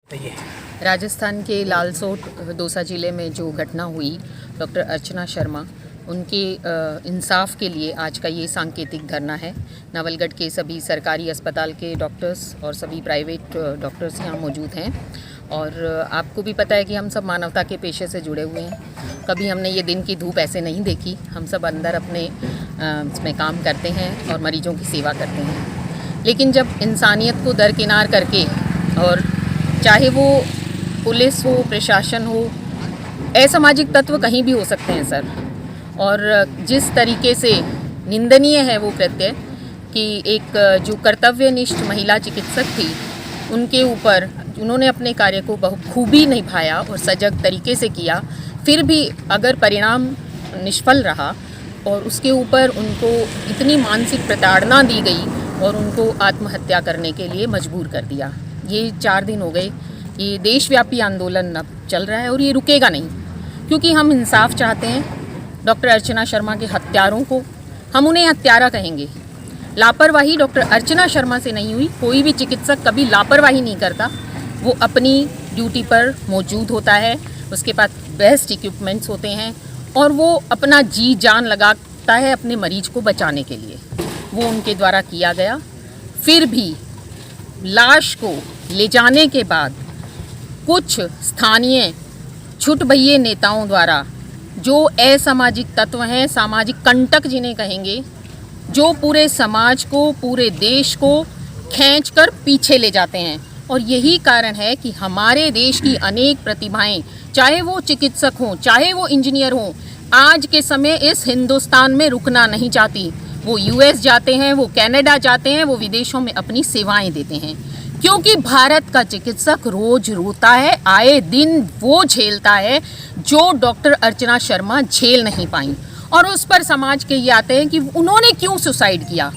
राजस्थान के लालसोट दौसा ज़िले में जो घटना हुई, डॉक्टर अर्चना शर्मा, उनके इंसाफ के लिए आज का ये सांकेतिक धरना है। नवलगढ़ के सभी सरकारी अस्पताल के डॉक्टर्स और सभी प्राइवेट डॉक्टर्स यहाँ मौजूद हैं। और आपको भी पता है कि हम सब मानवता के पेशे से जुड़े हुए हैं। कभी हमने ये दिन की धूप ऐसे नहीं देखी। हम सब अंदर अपने इसमें काम करते हैं और मरीजों की सेवा करते हैं। लेकिन जब इंसानियत को दरकिनार करके, और चाहे वो पुलिस हो, प्रशासन हो, असामाजिक तत्व कहीं भी हो सकते हैं सर। और जिस तरीके से निंदनीय है वो कृत्य कि एक जो कर्तव्यनिष्ठ महिला चिकित्सक थी, उनके ऊपर उन्होंने अपने कार्य को बखूबी निभाया और सजग तरीके से किया, फिर भी अगर परिणाम निष्फल रहा और उसके ऊपर उनको इतनी मानसिक प्रताड़ना दी गई और उनको आत्महत्या करने के लिए मजबूर कर दिया। ये 4 दिन हो गए। ये देशव्यापी आंदोलन अब चल रहा है और ये रुकेगा नहीं, क्योंकि हम इंसाफ चाहते हैं। डॉक्टर अर्चना शर्मा के हत्यारों को हम उन्हें हत्यारा कहेंगे। लापरवाही डॉक्टर अर्चना शर्मा से नहीं हुई। कोई भी चिकित्सक कभी लापरवाही नहीं करता। वो अपनी ड्यूटी पर मौजूद होता है, उसके पास बेस्ट इक्विपमेंट्स होते हैं और वो अपना जी जान लगाता है अपने मरीज को बचाने के लिए। वो उनके द्वारा किया गया। फिर भी लाश को ले जाने के बाद कुछ स्थानीय छुटभइये नेताओं द्वारा, जो असामाजिक तत्व हैं, सामाजिक कंटक जिन्हें कहेंगे, जो पूरे समाज को, पूरे देश को खींचकर पीछे ले जाते हैं। और यही कारण है कि हमारे देश की अनेक प्रतिभाएं, चाहे वो चिकित्सक हों, चाहे वो इंजीनियर हों, आज के समय इस हिंदुस्तान में रुकना नहीं चाहती। वो यूएस जाते हैं, वो कनाडा जाते हैं, वो विदेशों में अपनी सेवाएं देते हैं, क्योंकि भारत का चिकित्सक रोज रोता है, आए दिन वो झेलता है जो डॉक्टर अर्चना शर्मा झेल नहीं पाई। और उस पर समाज के ये आते हैं कि उन्होंने क्यों सुसाइड किया।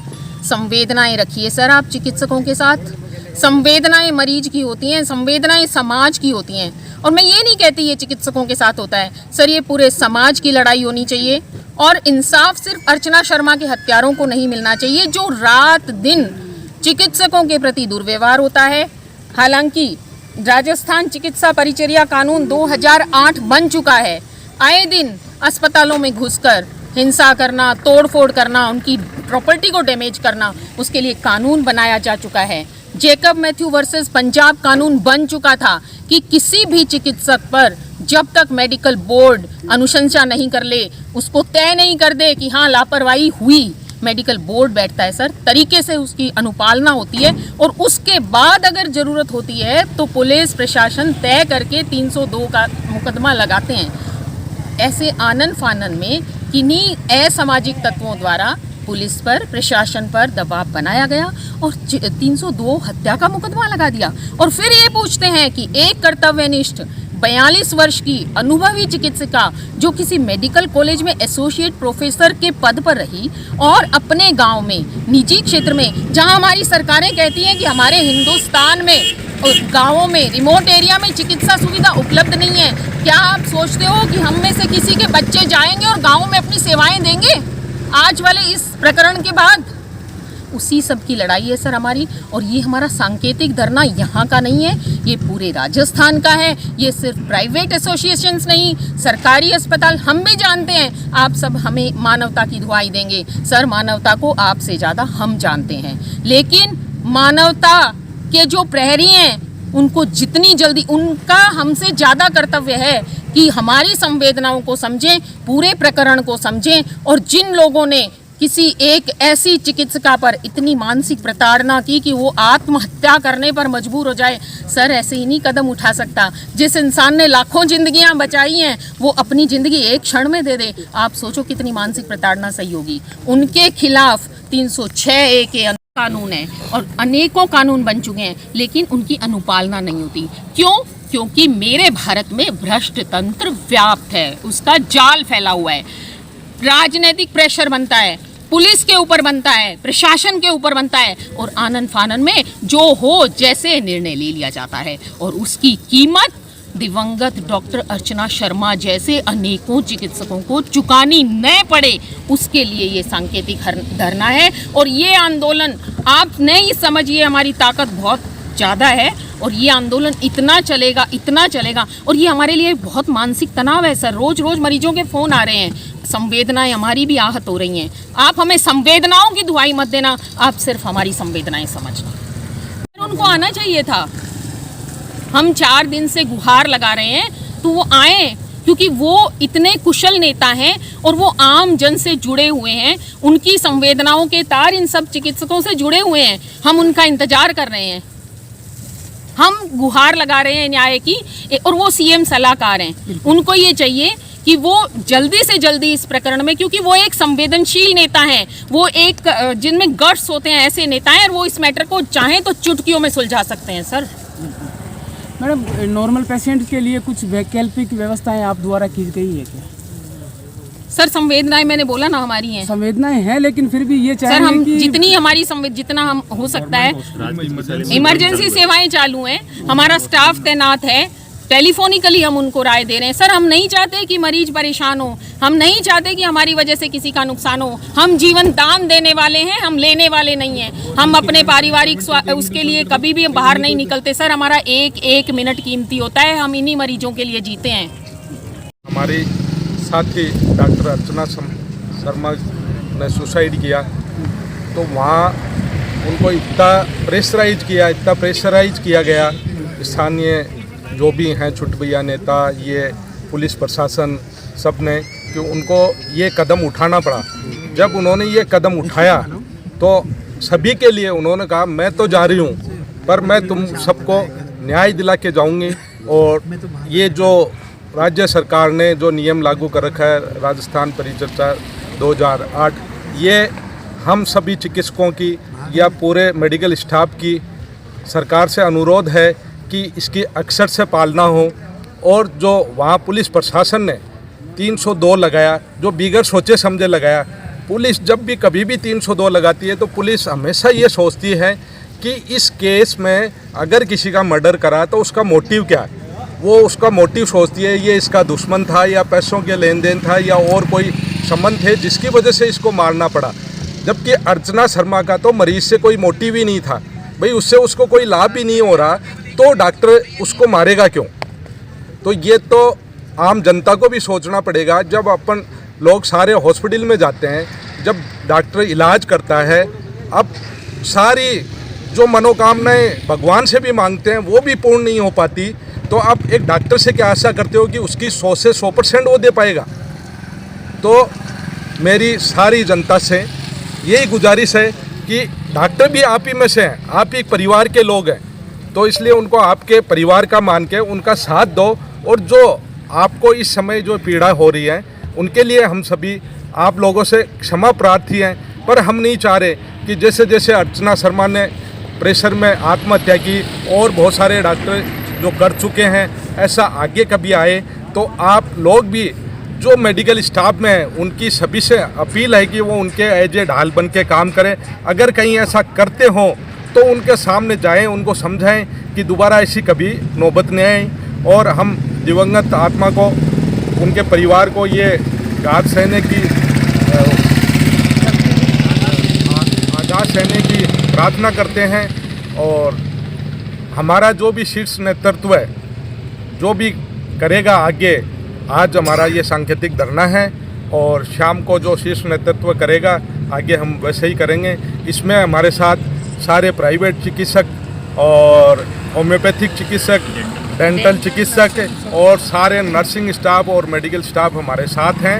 संवेदनाएं रखिए सर आप चिकित्सकों के साथ। संवेदनाएं मरीज की होती हैं, संवेदनाएं समाज की होती हैं। और मैं ये नहीं कहती ये चिकित्सकों के साथ होता है सर, ये पूरे समाज की लड़ाई होनी चाहिए। और इंसाफ सिर्फ अर्चना शर्मा के हत्यारों को नहीं मिलना चाहिए, जो रात दिन चिकित्सकों के प्रति दुर्व्यवहार होता है। हालांकि राजस्थान चिकित्सा परिचर्या कानून 2008 बन चुका है। आए दिन अस्पतालों में घुसकर हिंसा करना, तोड़फोड़ करना, उनकी प्रॉपर्टी को डैमेज करना, उसके लिए कानून बनाया जा चुका है। जेकब मैथ्यू वर्सेस पंजाब कानून बन चुका था कि किसी भी चिकित्सक पर जब तक मेडिकल बोर्ड अनुशंसा नहीं कर ले, उसको तय नहीं कर दे कि हाँ लापरवाही हुई, मेडिकल बोर्ड बैठता है सर, तरीके से उसकी अनुपालना होती है और उसके बाद अगर ज़रूरत होती है तो पुलिस प्रशासन तय करके 302 का मुकदमा लगाते हैं। ऐसे आनन फानन में किन्हीं असामाजिक तत्वों द्वारा पुलिस पर, प्रशासन पर दबाव बनाया गया और 302 हत्या का मुकदमा लगा दिया। और फिर ये पूछते हैं कि एक कर्तव्यनिष्ठ 42 वर्ष की अनुभवी चिकित्सिका, जो किसी मेडिकल कॉलेज में एसोसिएट प्रोफेसर के पद पर रही और अपने गांव में, निजी क्षेत्र में, जहां हमारी सरकारें कहती हैं कि हमारे हिंदुस्तान में और गाँवों में, रिमोट एरिया में चिकित्सा सुविधा उपलब्ध नहीं है, क्या आप सोचते हो कि हम में से किसी के बच्चे जाएंगे और गाँव में अपनी सेवाएं देंगे आज वाले इस प्रकरण के बाद? उसी सब की लड़ाई है सर हमारी। और ये हमारा सांकेतिक धरना यहाँ का नहीं है, ये पूरे राजस्थान का है। ये सिर्फ प्राइवेट एसोसिएशंस नहीं, सरकारी अस्पताल, हम भी जानते हैं। आप सब हमें मानवता की दुहाई देंगे सर, मानवता को आपसे ज़्यादा हम जानते हैं। लेकिन मानवता के जो प्रहरी हैं, उनको जितनी जल्दी, उनका हमसे ज़्यादा कर्तव्य है कि हमारी संवेदनाओं को समझें, पूरे प्रकरण को समझें। और जिन लोगों ने किसी एक ऐसी चिकित्सिका पर इतनी मानसिक प्रताड़ना की कि वो आत्महत्या करने पर मजबूर हो जाए, सर ऐसे ही नहीं कदम उठा सकता। जिस इंसान ने लाखों जिंदगियां बचाई हैं, वो अपनी ज़िंदगी एक क्षण में दे दे, आप सोचो कितनी मानसिक प्रताड़ना सही होगी। उनके खिलाफ 306A के कानून है और अनेकों कानून बन चुके हैं, लेकिन उनकी अनुपालना नहीं होती। क्यों? क्योंकि मेरे भारत में भ्रष्ट तंत्र व्याप्त है, उसका जाल फैला हुआ है। राजनीतिक प्रेशर बनता है, पुलिस के ऊपर बनता है, प्रशासन के ऊपर बनता है, और आनन फानन में जो हो जैसे निर्णय ले लिया जाता है। और उसकी कीमत दिवंगत डॉक्टर अर्चना शर्मा जैसे अनेकों चिकित्सकों को चुकानी न पड़े, उसके लिए ये सांकेतिक धरना है। और ये आंदोलन आप नहीं समझिए, हमारी ताकत बहुत ज़्यादा है। और ये आंदोलन इतना चलेगा और ये हमारे लिए बहुत मानसिक तनाव है सर। रोज रोज मरीजों के फ़ोन आ रहे हैं, संवेदनाएं हमारी भी आहत हो रही हैं। आप हमें संवेदनाओं की दुहाई मत देना, आप सिर्फ हमारी संवेदनाएं समझना। उनको आना चाहिए था। हम 4 दिन से गुहार लगा रहे हैं तो वो आए, क्योंकि वो इतने कुशल नेता हैं और वो आम जन से जुड़े हुए हैं। उनकी संवेदनाओं के तार इन सब चिकित्सकों से जुड़े हुए हैं। हम उनका इंतजार कर रहे हैं, हम गुहार लगा रहे हैं न्याय की। और वो सीएम सलाहकार हैं, उनको ये चाहिए कि वो जल्दी से जल्दी इस प्रकरण में, क्योंकि वो एक संवेदनशील नेता हैं, वो एक जिनमें गट्स होते हैं, ऐसे नेता हैं, और वो इस मैटर को चाहें तो चुटकियों में सुलझा सकते हैं सर। मैडम, नॉर्मल पेशेंट के लिए कुछ वैकल्पिक व्यवस्थाएं आप द्वारा की गई है क्या? सर संवेदनाएं मैंने बोला ना हमारी हैं। संवेदनाएं हैं, लेकिन फिर भी ये सर चाहिए हम कि जितनी हमारी जितना हम हो सकता है, इमरजेंसी सेवाएं चालू हैं, हमारा स्टाफ तैनात है, टेलीफोनिकली हम उनको राय दे रहे हैं। सर हम नहीं चाहते कि मरीज परेशान हो, हम नहीं चाहते कि हमारी वजह से किसी का नुकसान हो। हम जीवन दान देने वाले हैं, हम लेने वाले नहीं हैं। हम अपने पारिवारिक उसके लिए कभी भी बाहर नहीं निकलते सर। हमारा एक मिनट कीमती होता है, हम इन्हीं मरीजों के लिए जीते हैं। हमारी साथी डॉक्टर अर्चना शर्मा ने सुसाइड किया, तो वहाँ उनको इतना प्रेशराइज किया गया, स्थानीय जो भी हैं छुटभैया नेता, ये पुलिस प्रशासन, सब ने, कि उनको ये कदम उठाना पड़ा। जब उन्होंने ये कदम उठाया तो सभी के लिए उन्होंने कहा मैं तो जा रही हूँ, पर मैं तुम सबको न्याय दिला के जाऊँगी। और ये जो राज्य सरकार ने जो नियम लागू कर रखा है, राजस्थान परिचर्चा 2008, ये हम सभी चिकित्सकों की या पूरे मेडिकल स्टाफ की सरकार से अनुरोध है कि इसकी अक्सर से पालना हो। और जो वहाँ पुलिस प्रशासन ने 302 लगाया, जो बिगड़ सोचे समझे लगाया। पुलिस जब भी कभी भी 302 लगाती है तो पुलिस हमेशा ये सोचती है कि इस केस में अगर किसी का मर्डर करा तो उसका मोटिव क्या है। वो उसका मोटिव सोचती है, ये इसका दुश्मन था या पैसों के लेन देन था या और कोई संबंध थे जिसकी वजह से इसको मारना पड़ा। जबकि अर्चना शर्मा का तो मरीज से कोई मोटिव ही नहीं था, भाई उससे उसको कोई लाभ ही नहीं हो रहा, तो डॉक्टर उसको मारेगा क्यों। तो ये तो आम जनता को भी सोचना पड़ेगा। जब अपन लोग सारे हॉस्पिटल में जाते हैं, जब डॉक्टर इलाज करता है, अब सारी जो मनोकामनाएं भगवान से भी मांगते हैं वो भी पूर्ण नहीं हो पाती, तो आप एक डॉक्टर से क्या आशा करते हो कि उसकी 100 से 100% वो दे पाएगा। तो मेरी सारी जनता से यही गुजारिश है कि डॉक्टर भी आप ही में से हैं, आप ही परिवार के लोग हैं, तो इसलिए उनको आपके परिवार का मान के उनका साथ दो। और जो आपको इस समय जो पीड़ा हो रही है उनके लिए हम सभी आप लोगों से क्षमा प्रार्थी हैं। पर हम नहीं चाह रहे कि जैसे जैसे अर्चना शर्मा ने प्रेशर में आत्महत्या की और बहुत सारे डॉक्टर जो कर चुके हैं, ऐसा आगे कभी आए। तो आप लोग भी जो मेडिकल स्टाफ में हैं उनकी सभी से अपील है कि वो उनके एज ए ढाल बन के काम करें। अगर कहीं ऐसा करते हों तो उनके सामने जाएं, उनको समझाएं कि दोबारा ऐसी कभी नौबत नहीं आए। और हम दिवंगत आत्मा को, उनके परिवार को ये आघात सहने की प्रार्थना करते हैं। और हमारा जो भी शीर्ष नेतृत्व है, जो भी करेगा आगे, आज हमारा ये सांकेतिक धरना है और शाम को जो शीर्ष नेतृत्व करेगा आगे हम वैसे ही करेंगे। इसमें हमारे साथ सारे प्राइवेट चिकित्सक और होम्योपैथिक चिकित्सक, डेंटल चिकित्सक और सारे नर्सिंग स्टाफ और मेडिकल स्टाफ हमारे साथ हैं।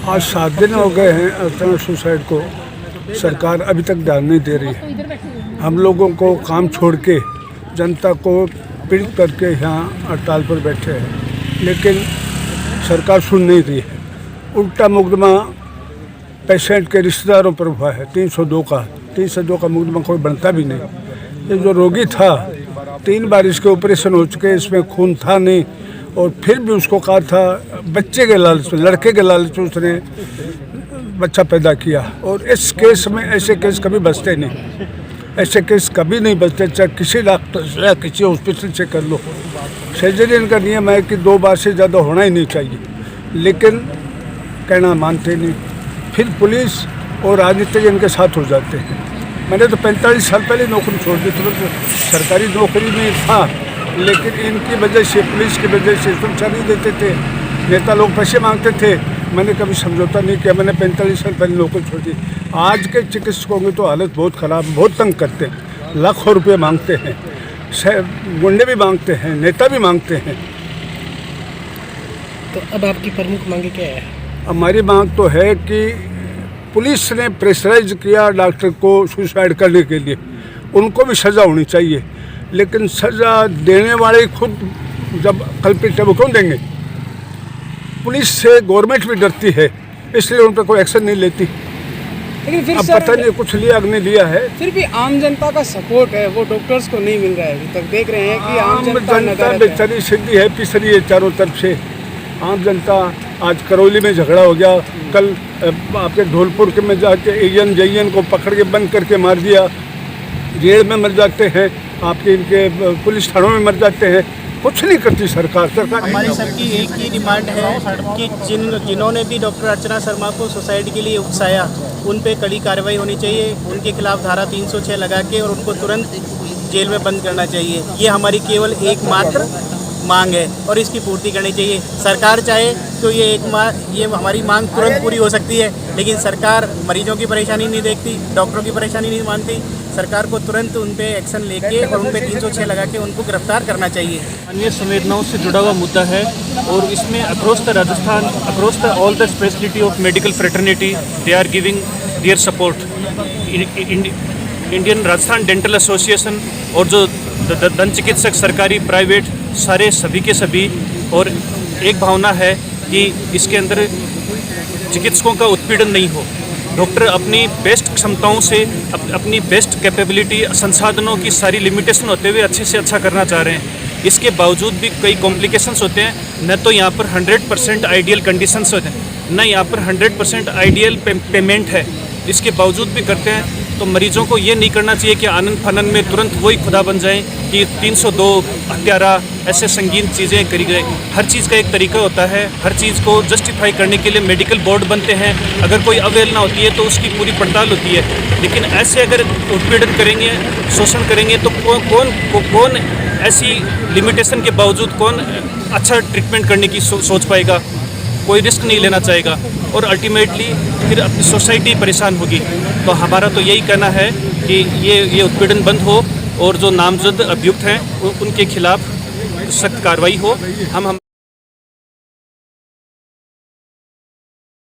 आज 7 दिन हो गए हैं अर्चना सुसाइड को, सरकार अभी तक ध्यान नहीं दे रही है। हम लोगों को काम छोड़ के जनता को पीड़ित करके यहाँ हड़ताल पर बैठे हैं, लेकिन सरकार सुन नहीं रही है। उल्टा मुकदमा पेशेंट के रिश्तेदारों पर हुआ है 302 का मुकदमा कोई बनता भी नहीं। ये जो रोगी था 3 बार इसके ऑपरेशन हो चुके, इसमें खून था नहीं, और फिर भी उसको कहा था बच्चे के लालच में, लड़के के लालच में उसने बच्चा पैदा किया। और इस केस में ऐसे केस कभी बचते नहीं, ऐसे केस कभी नहीं बचते, चाहे किसी डॉक्टर से या किसी हॉस्पिटल से कर लो। सर्जरी का नियम है कि 2 बार से ज़्यादा होना ही नहीं चाहिए, लेकिन कहना मानते नहीं। फिर पुलिस और राजनीतिक इनके साथ हो जाते हैं। मैंने तो 45 साल पहले नौकरी छोड़ दी, तुरंत सरकारी नौकरी में था, लेकिन इनकी वजह से, पुलिस की वजह से सुरक्षा नहीं देते थे, नेता लोग पैसे मांगते थे, मैंने कभी समझौता नहीं किया, मैंने 45 साल पहले नौकरी छोड़ दी। आज के चिकित्सकों की तो हालत बहुत ख़राब, बहुत तंग करते हैं, लाखों रुपये मांगते हैं, गुंडे भी मांगते हैं, नेता भी मांगते हैं। तो अब आपकी प्रमुख मांगे क्या है? हमारी मांग तो है कि पुलिस ने प्रेशराइज किया डॉक्टर को सुसाइड करने के लिए, उनको भी सज़ा होनी चाहिए, लेकिन सज़ा देने वाले खुद जब कल्प्रिट है वो क्यों देंगे? पुलिस से गवर्नमेंट भी डरती है, इसलिए उन पर कोई एक्शन नहीं लेती। लेकिन फिर अब सर, पता नहीं कुछ लिया नहीं लिया है। फिर भी आम जनता का सपोर्ट है, वो डॉक्टर्स को नहीं मिल रहा है अभी तक। देख रहे हैं कि आम जनता बेचारी सीधी है, पिसरी है चारों तरफ से। आम जनता, आज करौली में झगड़ा हो गया, कल आपके धौलपुर के में जाके एएन जेएन को पकड़ के बंद करके मार दिया, जेल में मर जाते हैं, आपके इनके पुलिस थानों में मर जाते हैं, कुछ नहीं करती सरकार। हमारी सबकी एक ही डिमांड है कि जिन्होंने भी डॉक्टर अर्चना शर्मा को सुसाइड के लिए उकसाया, उन पे कड़ी कार्रवाई होनी चाहिए, उनके खिलाफ धारा 306 लगा के और उनको तुरंत जेल में बंद करना चाहिए। ये हमारी केवल एकमात्र मांग है और इसकी पूर्ति करनी चाहिए। सरकार चाहे तो ये हमारी मांग तुरंत पूरी हो सकती है, लेकिन सरकार मरीजों की परेशानी नहीं देखती, डॉक्टरों की परेशानी नहीं मानती। सरकार को तुरंत उन पे एक्शन लेके और उन पे 306 लगा के उनको गिरफ्तार करना चाहिए। अन्य संवेदनाओं से जुड़ा हुआ मुद्दा है और इसमें across the Rajasthan, across the all the speciality of medical fraternity, they are giving their support. Indian Rajasthan dental association और जो दंत चिकित्सक सरकारी प्राइवेट सारे सभी के सभी, और एक भावना है कि इसके अंदर चिकित्सकों का उत्पीड़न नहीं हो। डॉक्टर अपनी बेस्ट क्षमताओं से, अपनी बेस्ट कैपेबिलिटी, संसाधनों की सारी लिमिटेशन होते हुए अच्छे से अच्छा करना चाह रहे हैं। इसके बावजूद भी कई कॉम्प्लिकेशंस होते हैं। न तो यहाँ पर 100% आइडियल कंडीशंस होते हैं, न यहाँ पर 100% आइडियल पेमेंट है। इसके बावजूद भी करते हैं तो मरीजों को ये नहीं करना चाहिए कि आनंद फानन में तुरंत वही खुदा बन जाएं कि 302 हत्यारा ऐसे संगीन चीज़ें करी गई। हर चीज़ का एक तरीका होता है, हर चीज़ को जस्टिफाई करने के लिए मेडिकल बोर्ड बनते हैं। अगर कोई अवहेलना होती है तो उसकी पूरी पड़ताल होती है, लेकिन ऐसे अगर उत्पीड़न करेंगे, शोषण करेंगे तो कौन ऐसी लिमिटेशन के बावजूद कौन अच्छा ट्रीटमेंट करने की सोच पाएगा? कोई रिस्क नहीं लेना चाहेगा और अल्टीमेटली फिर अपनी सोसाइटी परेशान होगी। तो हमारा तो यही कहना है कि ये उत्पीड़न बंद हो और जो नामजद अभियुक्त हैं उनके खिलाफ सख्त कार्रवाई हो। हम